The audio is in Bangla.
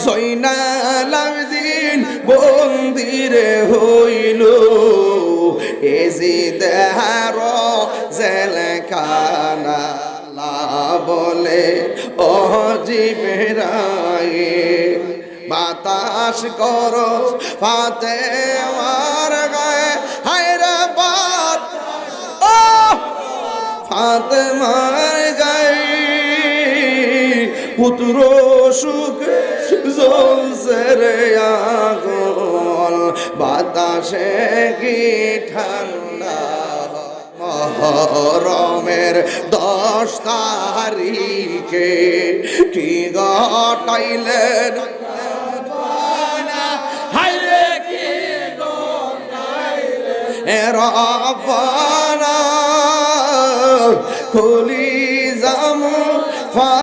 জয়নাল আবেদিন বন্দিরে হইল এজিদের জেলখানা বলে ও জিবরাইল বাতাস করো ফাতেমার গায়ে হায়রে বাতাস ও ফাতেমার গায়ে পুত্র সুখ জ্বলছে রে আগুন বাতাসে কি ঠান্ডা মহরমের 10 তারিখে কি ঘটাইলেন হায়রে কি ঘটাইলেন রব্বানা খুলি জামু